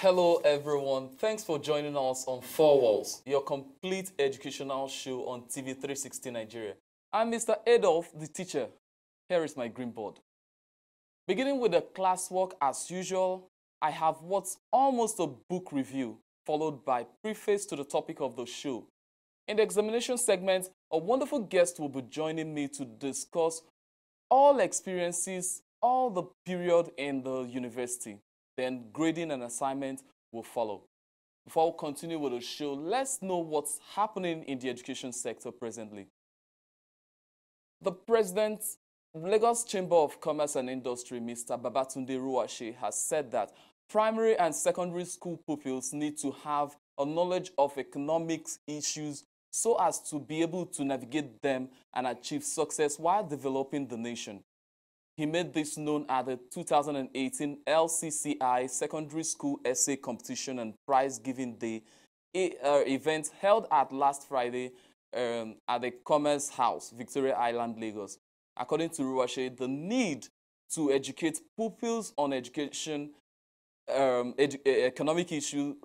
Hello everyone, thanks for joining us on Four Walls, your complete educational show on TV 360 Nigeria. I'm Mr. Adolf, the teacher. Here is my green board. Beginning with the classwork as usual, I have what's almost a book review, followed by preface to the topic of the show. In the examination segment, a wonderful guest will be joining me to discuss all experiences, all the period in the university. Then grading and assignment will follow. Before we continue with the show, let's know what's happening in the education sector presently. The President, Lagos Chamber of Commerce and Industry, Mr. Babatunde Ruwashe, has said that primary and secondary school pupils need to have a knowledge of economics issues so as to be able to navigate them and achieve success while developing the nation. He made this known at the 2018 LCCI Secondary School Essay Competition and Prize Giving Day event held at last Friday at the Commerce House, Victoria Island, Lagos. According to Ruwashe, the need to educate pupils on education, economic issues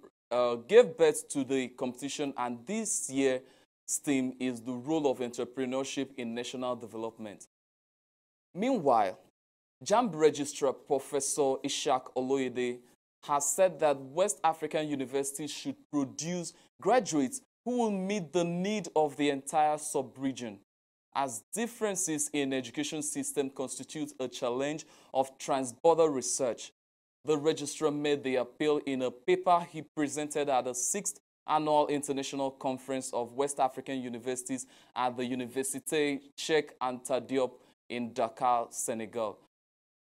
gave birth to the competition, and this year's theme is the role of entrepreneurship in national development. Meanwhile, JAMB Registrar Professor Ishak Oloyede has said that West African universities should produce graduates who will meet the need of the entire sub-region, as differences in education system constitute a challenge of transborder research. The registrar made the appeal in a paper he presented at the 6th Annual International Conference of West African Universities at the Université Cheikh Anta Diop in Dakar, Senegal.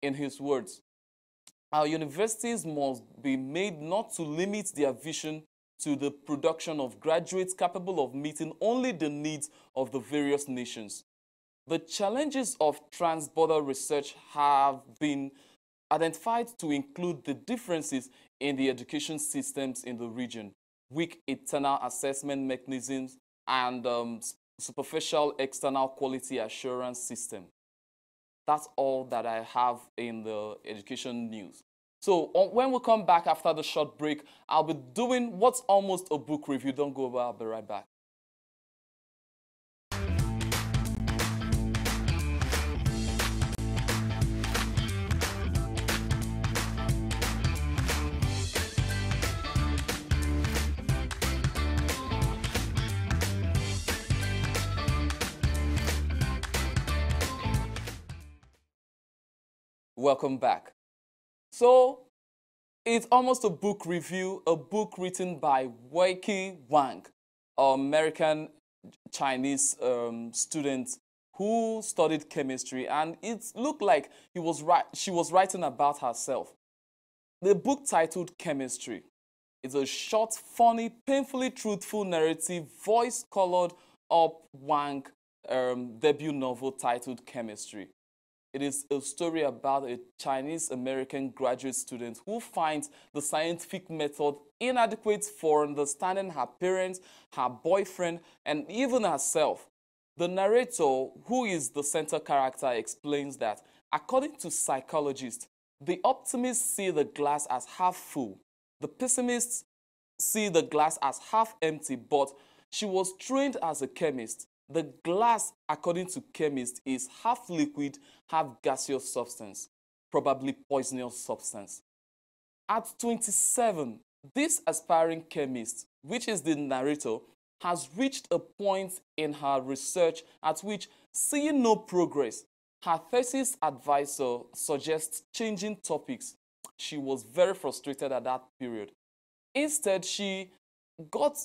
In his words, our universities must be made not to limit their vision to the production of graduates capable of meeting only the needs of the various nations. The challenges of transborder research have been identified to include the differences in the education systems in the region, weak internal assessment mechanisms, and superficial external quality assurance system. That's all that I have in the education news. So when we come back after the short break, I'll be doing what's almost a book review. Don't go away, I'll be right back. Welcome back. So, it's almost a book review, a book written by Weike Wang, an American Chinese student who studied chemistry, and it looked like she was writing about herself. The book titled Chemistry is a short, funny, painfully truthful narrative voice-colored up Wang debut novel titled Chemistry. It is a story about a Chinese-American graduate student who finds the scientific method inadequate for understanding her parents, her boyfriend, and even herself. The narrator, who is the center character, explains that, according to psychologists, the optimists see the glass as half full. The pessimists see the glass as half empty, but she was trained as a chemist. The glass, according to chemists, is half liquid, half gaseous substance, probably poisonous substance. At 27, this aspiring chemist, which is the narrator, has reached a point in her research at which, seeing no progress, her thesis advisor suggests changing topics. She was very frustrated at that period. Instead, she got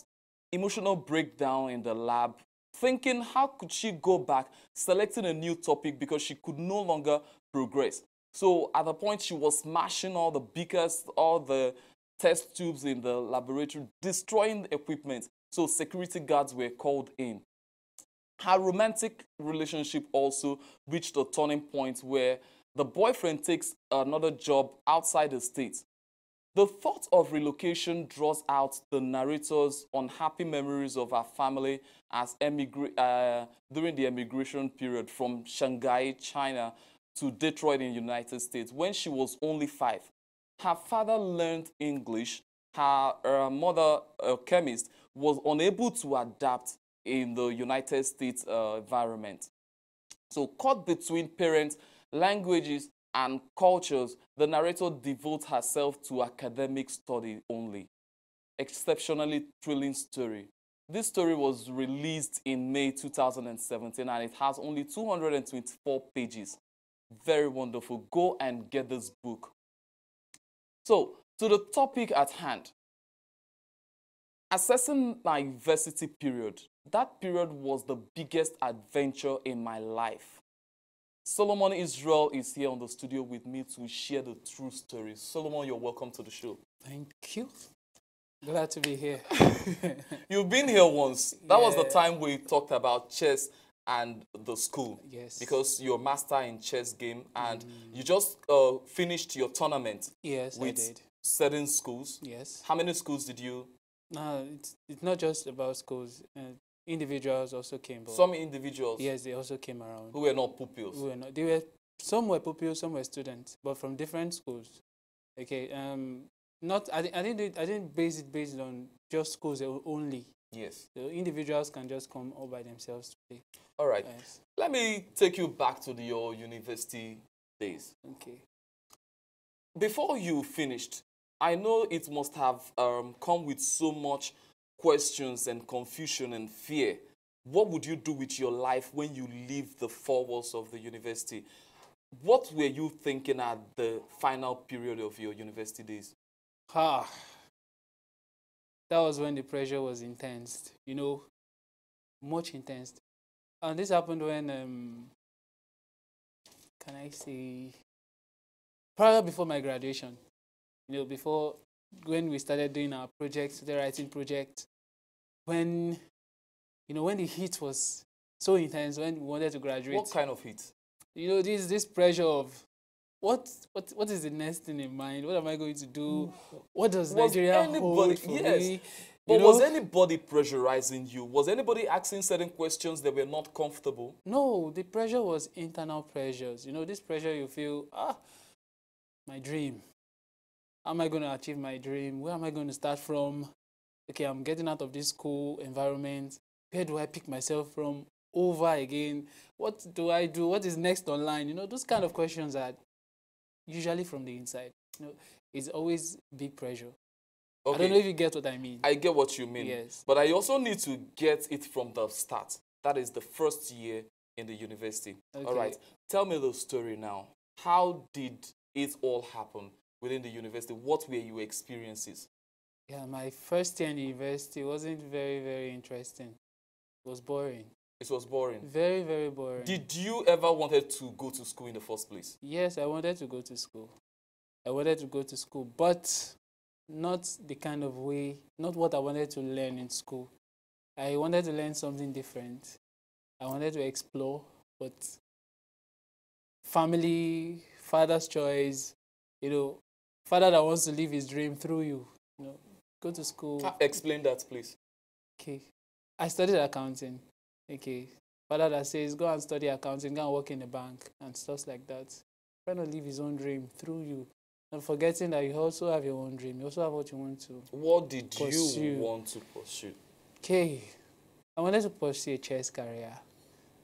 emotional breakdown in the lab, thinking how could she go back, selecting a new topic because she could no longer progress. So at the point she was smashing all the beakers, all the test tubes in the laboratory, destroying the equipment. So security guards were called in. Her romantic relationship also reached a turning point where the boyfriend takes another job outside the state. The thought of relocation draws out the narrator's unhappy memories of her family as during the emigration period from Shanghai, China to Detroit in the United States when she was only 5. Her father learned English Her mother, a chemist, was unable to adapt in the United States environment. So caught between parents, languages, and cultures, the narrator devotes herself to academic study only. Exceptionally thrilling story. This story was released in May 2017 and it has only 224 pages. Very wonderful. Go and get this book. So, to the topic at hand, assessing my university period. That period was the biggest adventure in my life. Solomon Israel is here on the studio with me to share the true story. Solomon, you're welcome to the show. Thank you. Glad to be here. You've been here once. That was the time we talked about chess and the school. Yes. Because you're a master in chess game and you just finished your tournament. Yes, with I did. certain schools. Yes. How many schools did you? No, it's not just about schools. Individuals also came. Some individuals. Yes, they also came around. Who were not pupils. Who were not. They were. Some were pupils, some were students, but from different schools. Okay. Not. I didn't base it based on just schools only. Yes. So individuals can just come all by themselves to play. All right. Yes. Let me take you back to your university days. Okay. Before you finished, I know it must have come with so much questions and confusion and fear. What would you do with your life when you leave the four walls of the university? What were you thinking at the final period of your university days? That was when the pressure was intense, you know, much intense. And this happened when, can I say, prior before my graduation, you know, when we started doing our projects, the writing project, when, you know, when the heat was so intense, when we wanted to graduate. What kind of heat? You know, this pressure of, what is the next thing in mind? What am I going to do? What does Nigeria hold for me? But was anybody pressurizing you? Was anybody asking certain questions that were not comfortable? No, the pressure was internal pressures. You know, this pressure you feel, my dream. How am I going to achieve my dream? Where am I going to start from? Okay, I'm getting out of this school environment. Where do I pick myself from? Over again. What do I do? What is next online? You know, those kind of questions are usually from the inside. You know, it's always big pressure. Okay. I don't know if you get what I mean. I get what you mean. Yes. But I also need to get it from the start. That is the first year in the university. Okay. All right. Tell me the story now. How did it all happen within the university? What were your experiences? Yeah, my first year in the university wasn't very, very interesting. It was boring. It was boring? Very, very boring. Did you ever wanted to go to school in the first place? Yes, I wanted to go to school. I wanted to go to school, but not the kind of way, not what I wanted to learn in school. I wanted to learn something different. I wanted to explore, but family, father's choice, you know, father that wants to live his dream through you, you know, go to school. Explain that, please. Okay. I studied accounting. Okay. Father that says, go and study accounting, go and work in a bank and stuff like that. Trying to live his own dream through you. And forgetting that you also have your own dream. You also have what you want to What did pursue. You want to pursue? Okay. I wanted to pursue a chess career.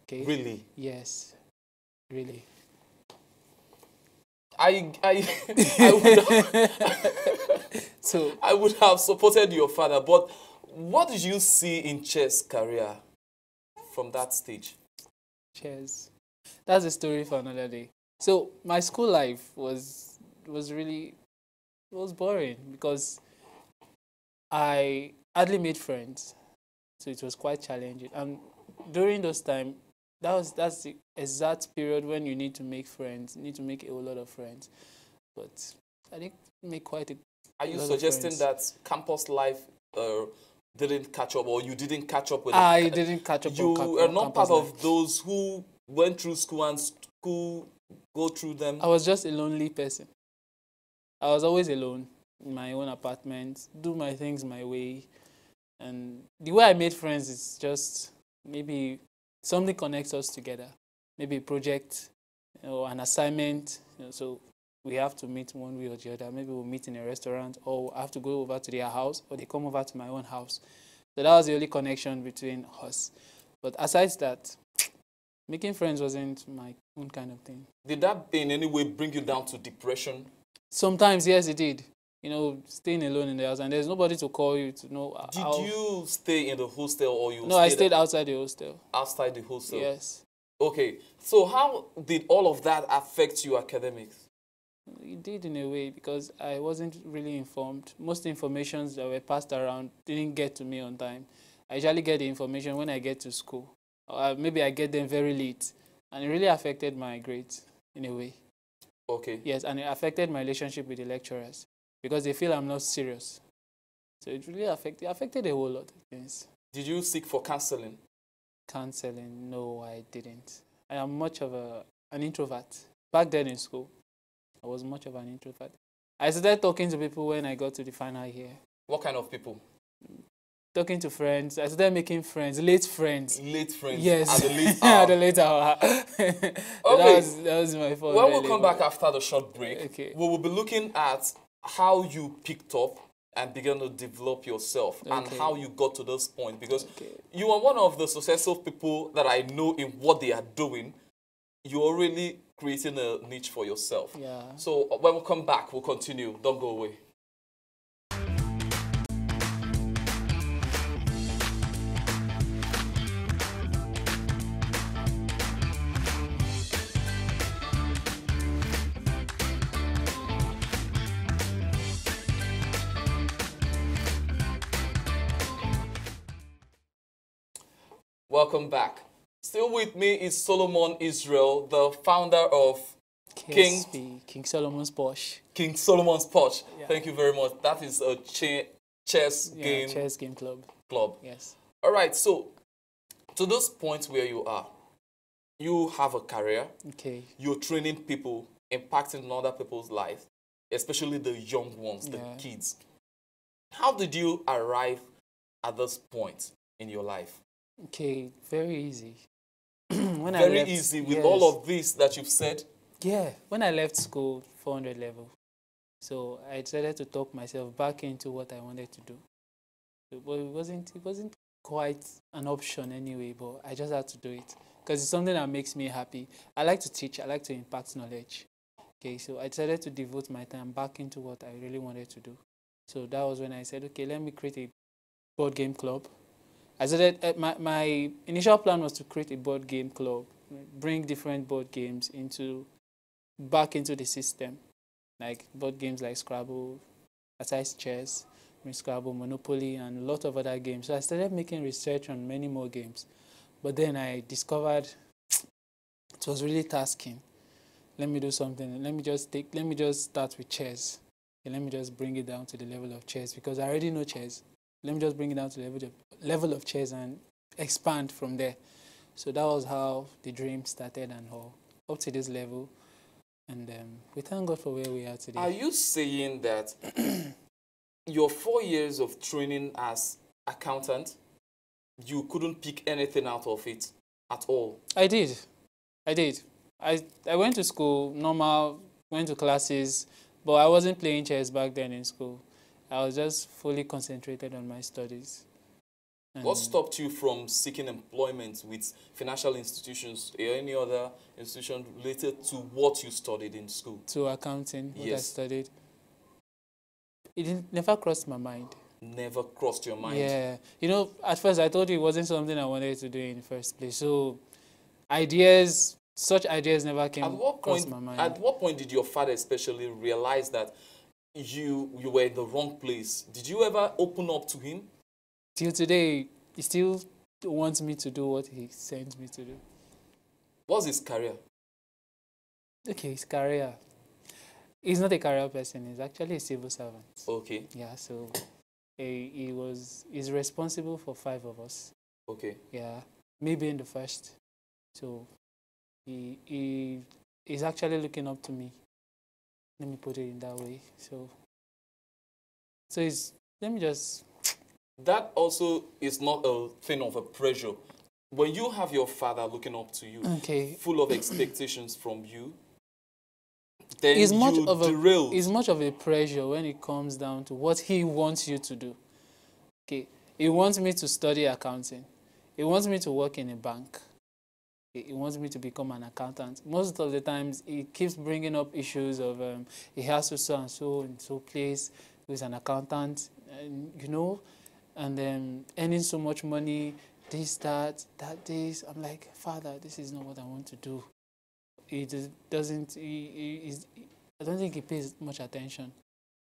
Okay. Really? Yes. Really. I would have supported your father, but what did you see in chess career from that stage? Chess. That's a story for another day. So my school life was boring because I hardly made friends. So it was quite challenging. And during those time, that's the exact period when you need to make friends. You need to make a whole lot of friends. But I didn't make quite a Are you suggesting that campus life didn't catch up, or you didn't catch up with I didn't catch up. You are not part of those who went through school and school go through them? I was just a lonely person. I was always alone in my own apartment, do my things my way. And the way I made friends is just maybe something connects us together. Maybe a project or an assignment. You know, so we have to meet one way or the other. Maybe we'll meet in a restaurant, or I have to go over to their house, or they come over to my own house. So that was the only connection between us. But aside that, making friends wasn't my own kind of thing. Did that in any way bring you down to depression? Sometimes, yes, it did. You know, staying alone in the house, and there's nobody to call you to know Did you stay in the hostel, or you No, I stayed outside the hostel. Outside the hostel? Yes. Okay. So how did all of that affect your academics? It did in a way, because I wasn't really informed. Most informations that were passed around didn't get to me on time. I usually get the information when I get to school. Or maybe I get them very late. And it really affected my grades in a way. Okay. Yes, and it affected my relationship with the lecturers, because they feel I'm not serious. So it really affected a whole lot of things. Did you seek for counseling? Counseling? No, I didn't. I am much of an introvert. Back then in school, I was much of an introvert. I started talking to people when I got to the final year. What kind of people? Talking to friends. I started making friends, late friends. Late friends? Yes. At the late hour? At the late hour. Okay. That was my fault. When we come back after the short break, okay, we will be looking at how you picked up and began to develop yourself, and how you got to this point, because you are one of the successful people that I know in what they are doing. You're really creating a niche for yourself. Yeah. So when we come back, we'll continue. Don't go away. Welcome back. Still with me is Solomon Israel, the founder of King Solomon's Posh. King Solomon's Posh. Yeah. Thank you very much. That is a chess game club. Yes. All right. So to this point where you are, you have a career. Okay. You're training people, impacting other people's lives, especially the young ones, the kids. How did you arrive at this point in your life? Okay, very easy. Very easy with all of this that you've said? Yeah, when I left school, 400 level, so I decided to talk myself back into what I wanted to do. But it wasn't quite an option anyway, but I just had to do it because it's something that makes me happy. I like to teach, I like to impact knowledge. Okay, so I decided to devote my time back into what I really wanted to do. So that was when I said, okay, let me create a board game club. I said my initial plan was to create a board game club, bring different board games back into the system, like board games like Scrabble, aside chess, Scrabble, Monopoly, and a lot of other games. So I started making research on many more games, but then I discovered it was really tasking. Let me do something. Let me just start with chess. And let me just bring it down to the level of chess, because I already know chess. Let me just bring it down to the level of chess and expand from there. So that was how the dream started, and all up to this level. And we thank God for where we are today. Are you saying that your 4 years of training as accountant, you couldn't pick anything out of it at all? I did. I went to school, normal, went to classes, but I wasn't playing chess back then in school. I was just fully concentrated on my studies. And what stopped you from seeking employment with financial institutions or any other institution related to what you studied in school? To accounting, what yes. I studied. It never crossed my mind. Never crossed your mind? Yeah. You know, at first I thought it wasn't something I wanted to do in the first place. So such ideas never came across my mind. At what point did your father especially realize that you were in the wrong place? Did you ever open up to him? Till today, he still wants me to do what he sends me to do. What's his career? Okay, his career. He's not a career person. He's actually a civil servant. Okay. Yeah, so he's responsible for 5 of us. Okay. Yeah, me being the first. So he's actually looking up to me. Let me put it in that way. So let me just... That also is not a thing of a pressure. When you have your father looking up to you, okay, full of expectations from you, then It's much you of derailed. it's much of a pressure when it comes down to what he wants you to do. Okay, he wants me to study accounting. He wants me to work in a bank. He wants me to become an accountant. Most of the times, he keeps bringing up issues of he has to so and so in so place who's an accountant, and and then earning so much money, this, that, this. I'm like, Father, this is not what I want to do. He just doesn't. I don't think he pays much attention,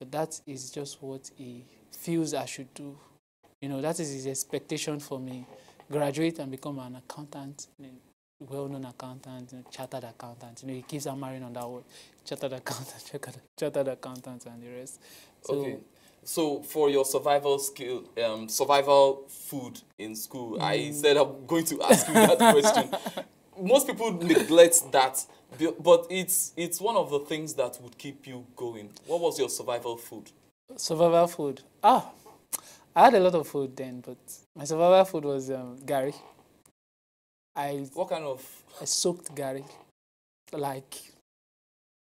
but that is just what he feels I should do. That is his expectation for me. Graduate and become an accountant, well-known accountant, chartered accountant. He keeps hammering on that word, chartered accountant, chartered accountant, and the rest. So, okay. So for your survival skill, survival food in school, I said I'm going to ask you that question. Most people neglect that, but it's one of the things that would keep you going. What was your survival food? Survival food. I had a lot of food then, but my survival food was gari. What kind of? I soaked gari, like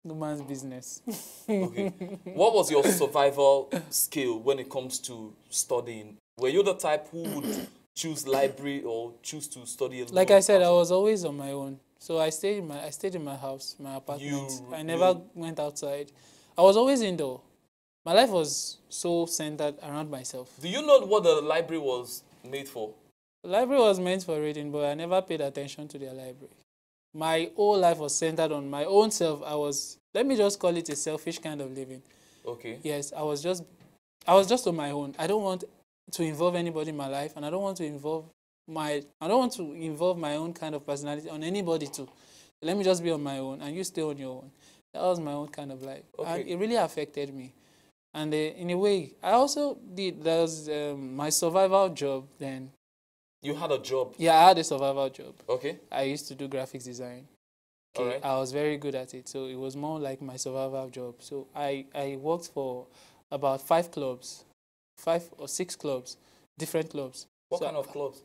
no man's business. Okay. What was your survival skill when it comes to studying? Were you the type who would choose library or choose to study alone? Like I said, I was always on my own. So I stayed in my house, my apartment. I never went outside. I was always indoor. My life was so centered around myself. Do you know what the library was made for? The library was meant for reading, but I never paid attention to their library. My whole life was centered on my own self. Let me just call it a selfish kind of living. Okay. Yes, I was just on my own. I don't want to involve anybody in my life, and I don't want to involve my own kind of personality on anybody too. Let me just be on my own, and you stay on your own. That was my own kind of life, okay. And it really affected me. And in a way, I also did. That was my survival job then. You had a job? Yeah, I had a survival job. Okay. I used to do graphics design. Okay, all right. I was very good at it, so it was more like my survival job. So I worked for about 5 clubs, 5 or 6 clubs, different clubs. What kind of clubs?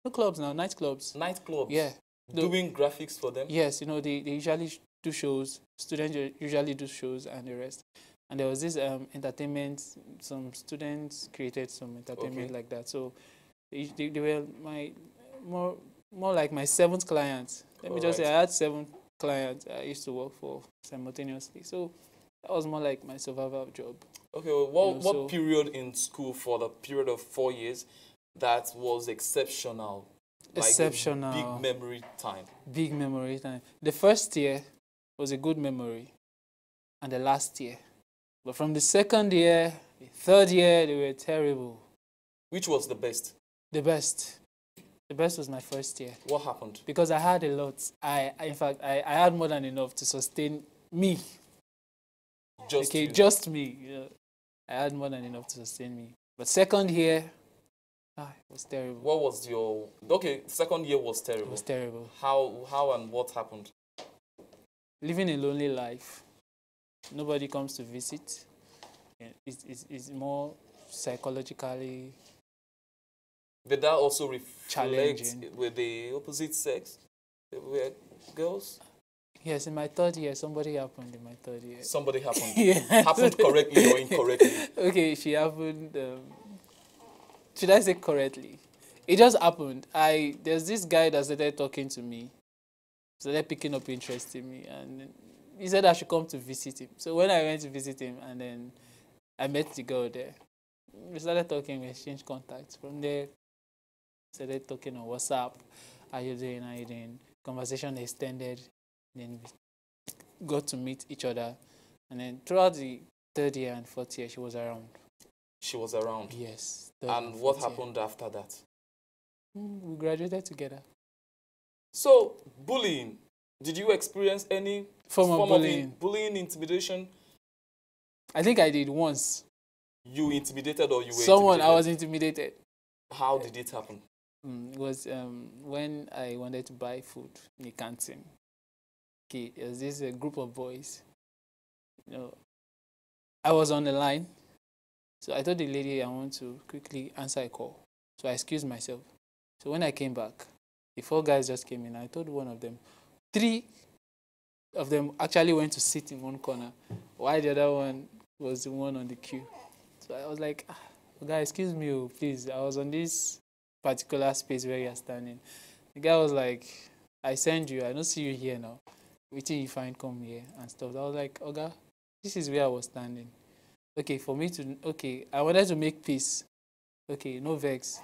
No clubs now, night clubs. Night clubs? Yeah. Doing graphics for them? Yes, they usually do shows. Students usually do shows and the rest. And there was this entertainment. Some students created some entertainment like that. So they were my more like my 7th client. Let me just say I had 7 clients I used to work for simultaneously. So that was more like my survival job. Okay, well, what period in school for the period of 4 years that was exceptional? Exceptional. Like big memory time. Big memory time. The first year was a good memory, and the last year. But from the second year, the third year, they were terrible. Which was the best? The best. The best was my first year. What happened? Because I had a lot. In fact, I had more than enough to sustain me. Just me. I had more than enough to sustain me. But second year, it was terrible. What was your... Okay, second year was terrible. It was terrible. How and what happened? Living a lonely life. Nobody comes to visit. It's more psychologically Did that also reflect challenging with the opposite sex? They were girls? Yes, in my third year, somebody happened in my third year. Somebody happened? Yes. Happened correctly or incorrectly? Okay, she happened... should I say correctly? It just happened. There's this guy that started talking to me. Started picking up interest in me. And he said I should come to visit him. So when I went to visit him, and then I met the girl there. We started talking, we exchanged contacts. From there, started talking on WhatsApp. How you doing? How you doing? Conversation extended. Then we got to meet each other. And then throughout the third year and fourth year, she was around. She was around? Yes. And what happened after that? We graduated together. So, bullying. Did you experience any form of bullying? Bullying, intimidation? I think I did once. You intimidated or you were Someone, intimidated? I was intimidated. How did it happen? It was when I wanted to buy food in the canteen. Okay, there was this group of boys. I was on the line. So I told the lady I want to quickly answer a call. So I excused myself. So when I came back, the 4 guys just came in. I told one of them, 3 of them actually went to sit in one corner, while the other one was the one on the queue. So I was like, ah, guy, excuse me, oh, please. I was on this particular space where you're standing. The guy was like, I send you, I don't see you here now. Waiting you find, come here and stuff. I was like, Oga, this is where I was standing. Okay, for me to, okay, I wanted to make peace. Okay, no vex.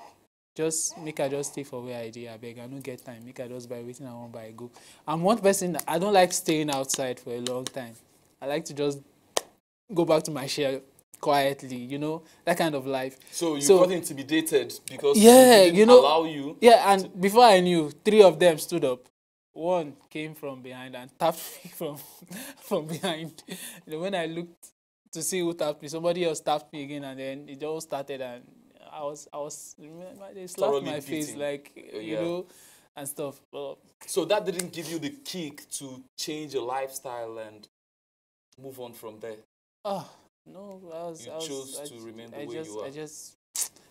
Just make I just stay for where I did. I beg, I don't get time. Make I just buy waiting I want buy go. I'm one person, I don't like staying outside for a long time. I like to just go back to my shell quietly, you know, that kind of life. So you got intimidated because yeah, he didn't allow you. Yeah, and before I knew, 3 of them stood up. One came from behind and tapped me from behind. You know, when I looked to see who tapped me, somebody else tapped me again, and then it all started, and they slapped my face, like, you know, and stuff. But, so that didn't give you the kick to change your lifestyle and move on from there? Oh, no, you chose to remain the way you are.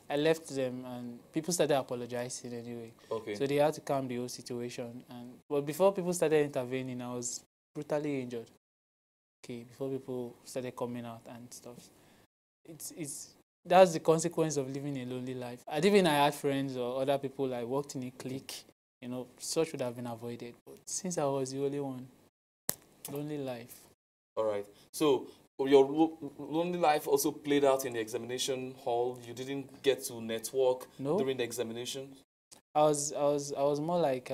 I left them, and people started apologizing anyway. Okay. So they had to calm the whole situation. But before people started intervening, I was brutally injured. Okay, before people started coming out and stuff. That's the consequence of living a lonely life. I had friends or other people, I worked in a clique, you know, such would have been avoided. But since I was the only one, lonely life. All right. So your lonely life also played out in the examination hall. You didn't get to network during the examination? I was more like,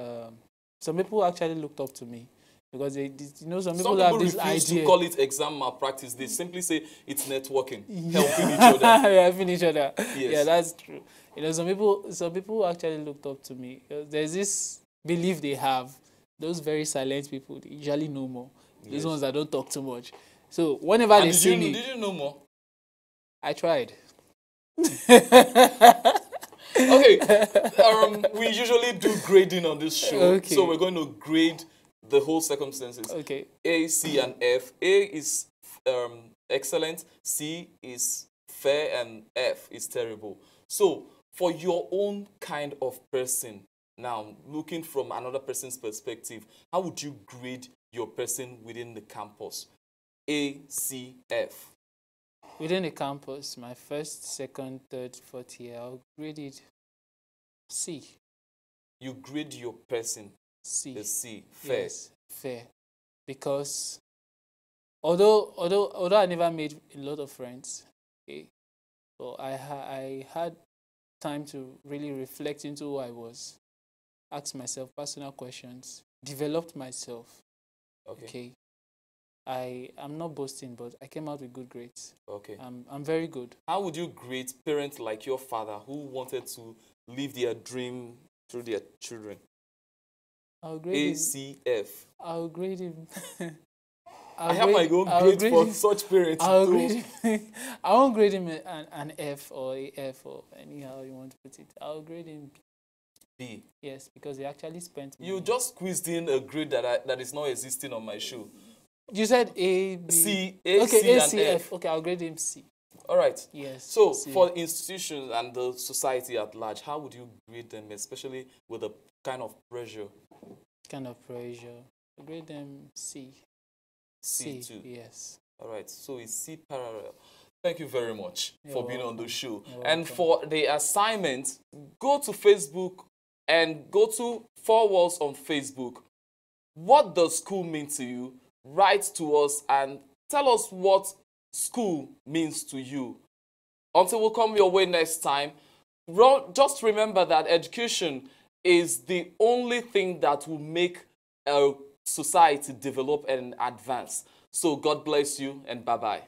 some people actually looked up to me. Because you know, some people have this idea. Refuse to call it exam malpractice. They simply say it's networking, helping each other. Helping each other. Yes. Yeah, that's true. You know, some people actually looked up to me. There's this belief they have. Those very silent people, they usually know more. Yes. These ones that don't talk too much. So whenever they see me, did you know more? I tried. Okay. We usually do grading on this show, okay. So we're going to grade the whole circumstances. Okay. A, C, and F. A is excellent, C is fair, and F is terrible. So, for your own kind of person, now, looking from another person's perspective, how would you grade your person within the campus? A, C, F. Within the campus, my first, second, third, fourth year, I'll grade it C. You grade your person C. The C. Fair. Yes, fair. Because although I never made a lot of friends, okay, so I had time to really reflect into who I was, ask myself personal questions, developed myself. Okay. I'm not boasting, but I came out with good grades. Okay. I'm very good. How would you grade parents like your father who wanted to live their dream through their children? I'll grade ACF. I'll grade him. I have my own grade for such parents. I won't grade him an F or a F or anyhow you want to put it. I'll grade him B. Yes, because he actually spent money. You just squeezed in a grade that is not existing on my show. You said A, B. C, A, okay, C, A, and C, F. Okay, I'll grade him C. All right. Yes. So, for institutions and the society at large, how would you grade them, especially with the kind of pressure? Kind of pressure. I grade them C. C too? Yes. All right. So, it's C parallel. Thank you very much for being on the show. And for the assignment, go to Facebook and go to 4 Walls on Facebook. What does school mean to you? Write to us and tell us what school means to you. Until we come your way next time, just remember that education is the only thing that will make a society develop and advance. So God bless you and bye-bye.